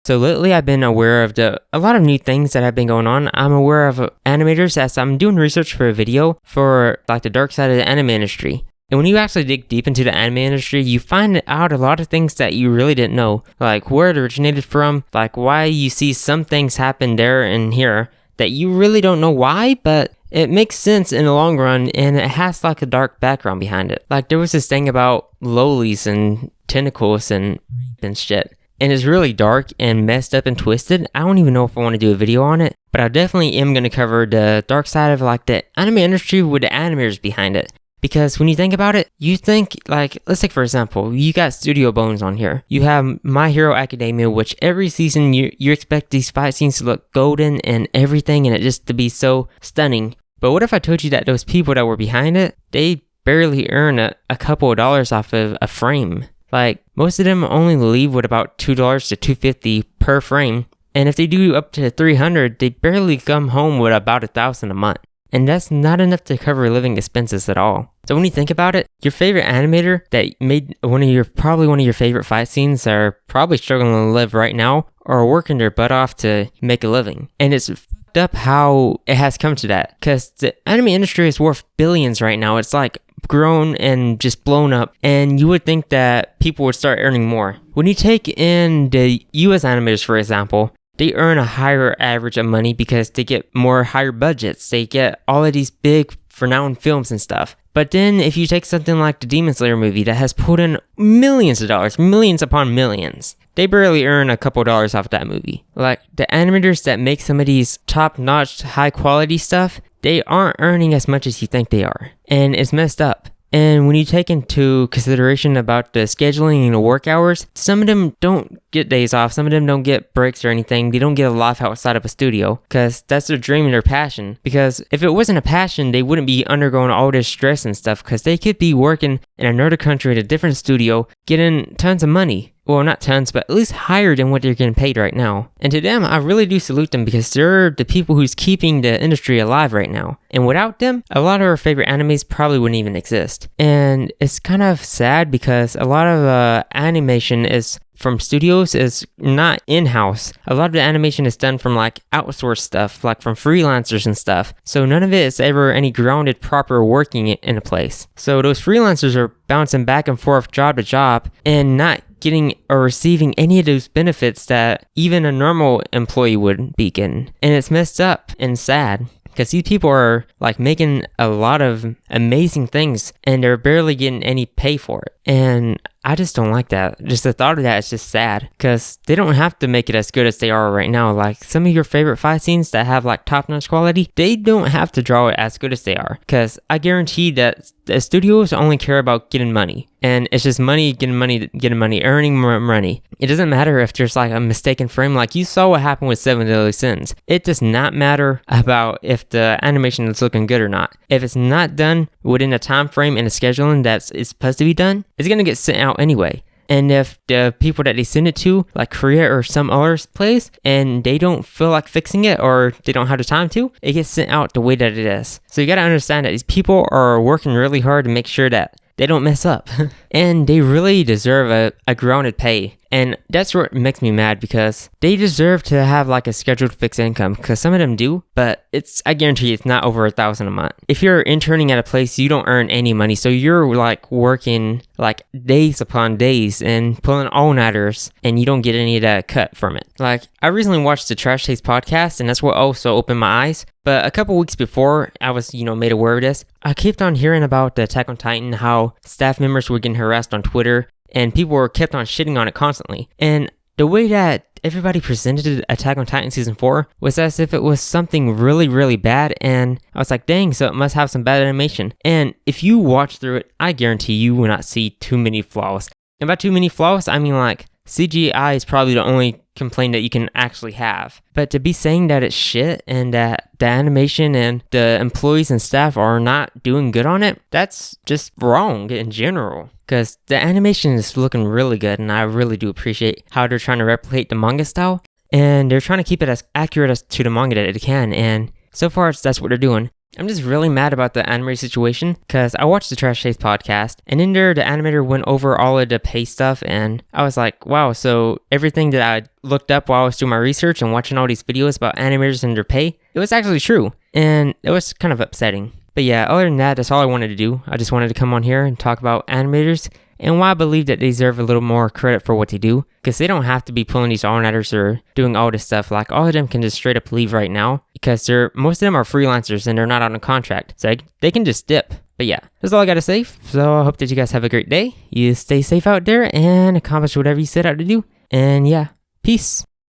So lately I've been aware of a lot of new things that have been going on. I'm aware of animators as I'm doing research for a video for like the dark side of the anime industry. And when you actually dig deep into the anime industry, you find out a lot of things that you really didn't know, like where it originated from, like why you see some things happen there and here that you really don't know why, but it makes sense in the long run, and it has like a dark background behind it. Like there was this thing about lolies and tentacles and shit. And it's really dark and messed up and twisted. I don't even know if I want to do a video on it, but I definitely am going to cover the dark side of like the anime industry with the animators behind it. Because when you think about it, you think like, let's take for example, you got Studio Bones on here. You have My Hero Academia, which every season you expect these fight scenes to look golden and everything and it just to be so stunning. But what if I told you that those people that were behind it, they barely earn a couple of dollars off of a frame? Like, most of them only leave with about $2 to $2.50 per frame. And if they do up to $300, they barely come home with about $1,000 a month. And that's not enough to cover living expenses at all. So when you think about it, your favorite animator that made probably one of your favorite fight scenes are probably struggling to live right now or working their butt off to make a living. And it's fucked up how it has come to that. Because the anime industry is worth billions right now. It's like grown and just blown up, and you would think that people would start earning more. When you take in the US animators, for example, they earn a higher average of money because they get more higher budgets. They get all of these big renowned films and stuff. But then if you take something like the Demon Slayer movie that has put in millions of dollars, millions upon millions, they barely earn a couple dollars off that movie. Like the animators that make some of these top-notch, high-quality stuff, they aren't earning as much as you think they are. And it's messed up. And when you take into consideration about the scheduling and the work hours, some of them don't get days off. Some of them don't get breaks or anything. They don't get a life outside of a studio because that's their dream and their passion. Because if it wasn't a passion, they wouldn't be undergoing all this stress and stuff because they could be working in another country at a different studio, getting tons of money. Well, not tons, but at least higher than what they're getting paid right now. And to them, I really do salute them because they're the people who's keeping the industry alive right now. And without them, a lot of our favorite animes probably wouldn't even exist. And it's kind of sad because a lot of animation is from studios is not in-house. A lot of the animation is done from like outsourced stuff, like from freelancers and stuff. So none of it is ever any grounded proper working in a place. So those freelancers are bouncing back and forth job to job and not getting or receiving any of those benefits that even a normal employee would be getting. And it's messed up and sad. Because these people are like making a lot of amazing things and they're barely getting any pay for it. And I just don't like that. Just the thought of that is just sad because they don't have to make it as good as they are right now. Like some of your favorite fight scenes that have like top-notch quality, they don't have to draw it as good as they are. Because I guarantee that the studios only care about getting money. And it's just money, getting money, earning more money. It doesn't matter if there's like a mistaken frame. Like you saw what happened with 7 Deadly Sins. It does not matter about if the animation is looking good or not. If it's not done within a time frame and a scheduling that it's supposed to be done, it's going to get sent out anyway. And if the people that they send it to, like Korea or some other place, and they don't feel like fixing it or they don't have the time to, it gets sent out the way that it is. So you got to understand that these people are working really hard to make sure that they don't mess up. And they really deserve a grounded pay. And that's what makes me mad because they deserve to have like a scheduled fixed income because some of them do, but I guarantee it's not over $1,000 a month. If you're interning at a place, you don't earn any money. So you're like working like days upon days and pulling all-nighters and you don't get any of that cut from it. Like I recently watched the Trash Taste podcast and that's what also opened my eyes. But a couple weeks before I was, made aware of this, I kept on hearing about the Attack on Titan, how staff members were getting harassed on Twitter and people were kept on shitting on it constantly. And the way that everybody presented Attack on Titan Season 4 was as if it was something really, really bad. And I was like, dang, so it must have some bad animation. And if you watch through it, I guarantee you will not see too many flaws. And by too many flaws, I mean like CGI is probably the only complaint that you can actually have. But to be saying that it's shit and that the animation and the employees and staff are not doing good on it, that's just wrong in general. Because the animation is looking really good and I really do appreciate how they're trying to replicate the manga style. And they're trying to keep it as accurate as to the manga that it can. And so far, that's what they're doing. I'm just really mad about the animator situation because I watched the Trash Taste podcast, and in there, the animator went over all of the pay stuff, and I was like, wow, so everything that I looked up while I was doing my research and watching all these videos about animators and their pay, it was actually true, and it was kind of upsetting. But yeah, other than that, that's all I wanted to do. I just wanted to come on here and talk about animators and why I believe that they deserve a little more credit for what they do, because they don't have to be pulling these all-nighters or doing all this stuff. Like, all of them can just straight up leave right now because most of them are freelancers and they're not on a contract, so they can just dip. But yeah, that's all I gotta say. So I hope that you guys have a great day. You stay safe out there and accomplish whatever you set out to do. And yeah, peace.